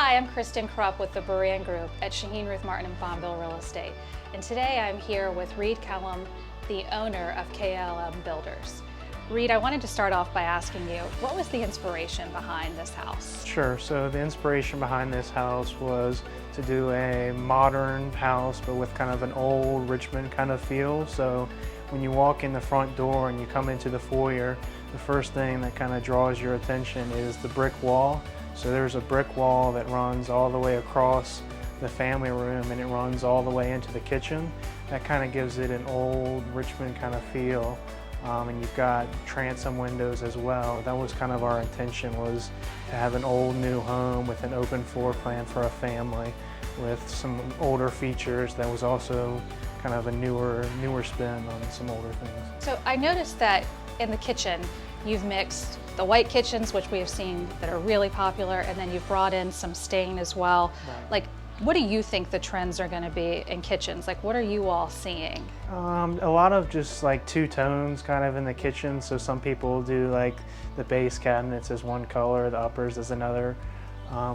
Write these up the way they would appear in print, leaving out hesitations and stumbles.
Hi, I'm Kristen Krupp with the Beran Group at Shaheen Ruth Martin and Fonville Real Estate. And today I'm here with Reed Kellum, the owner of KLM Builders. Reed, I wanted to start off by asking you, what was the inspiration behind this house? Sure, so the inspiration behind this house was to do a modern house, but with kind of an old Richmond kind of feel. So when you walk in the front door and you come into the foyer, the first thing that kind of draws your attention is the brick wall. So there's a brick wall that runs all the way across the family room and it runs all the way into the kitchen. That kind of gives it an old Richmond kind of feel. And you've got transom windows as well. That was kind of our intention, was to have an old new home with an open floor plan for a family with some older features that was also kind of a newer spin on some older things. So I noticed that in the kitchen, you've mixed the white kitchens, which we have seen that are really popular, and then you've brought in some stain as well. Right. Like, what do you think the trends are going to be in kitchens? Like, what are you all seeing? A lot of just like two tones kind of in the kitchen. So some people do like the base cabinets as one color, the uppers as another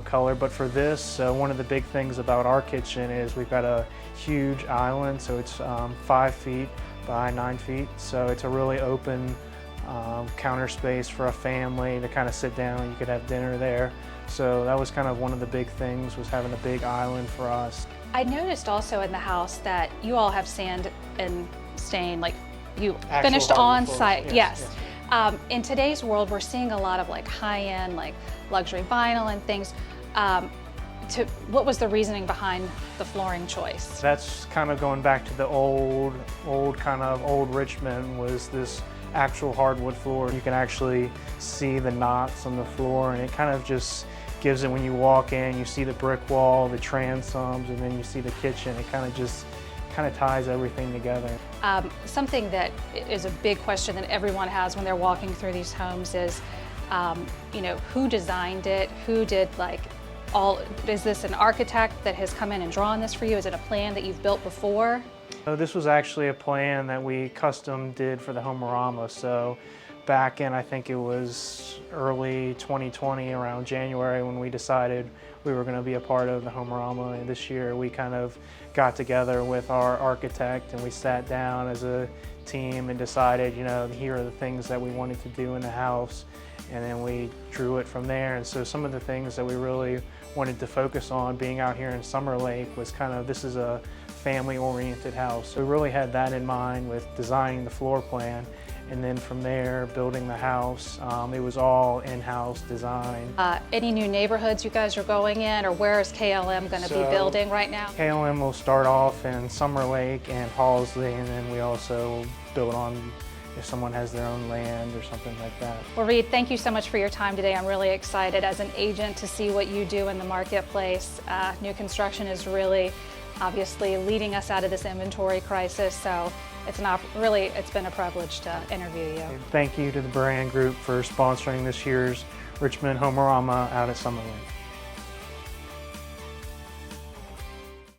color. But for this, one of the big things about our kitchen is we've got a huge island. So it's 5 feet by 9 feet. So it's a really open counter space for a family to kind of sit down. You could have dinner there. So that was kind of one of the big things, was having a big island for us. I noticed also in the house that you all have sand and stain, like you Actual finished on hardwood site. floors, Yes. yes. In today's world, we're seeing a lot of like high-end, like luxury vinyl and things. What was the reasoning behind the flooring choice? That's kind of going back to the old Richmond, was this actual hardwood floor. You can actually see the knots on the floor, and it kind of just gives it, when you walk in, you see the brick wall, the transoms, and then you see the kitchen. It kind of ties everything together. Something that is a big question that everyone has when they're walking through these homes is, who designed it? Who did is this an architect that has come in and drawn this for you? Is it a plan that you've built before? So this was actually a plan that we custom did for the Homerama. So back in, I think it was early 2020, around January, when we decided we were going to be a part of the Homerama. And this year we kind of got together with our architect and we sat down as a team and decided, here are the things that we wanted to do in the house. And then we drew it from there. And so some of the things that we really wanted to focus on, being out here in Summer Lake, was this is a family-oriented house. So we really had that in mind with designing the floor plan. And then from there, building the house. It was all in-house design. Any new neighborhoods you guys are going in, or where is KLM going to be building right now? KLM will start off in Summer Lake and Halsley, and then we also build on if someone has their own land or something like that. Well, Reed, thank you so much for your time today. I'm really excited as an agent to see what you do in the marketplace. New construction is really obviously leading us out of this inventory crisis, so it's been a privilege to interview you. Thank you to the Beran Group for sponsoring this year's Richmond Homerama out at Summer Lake.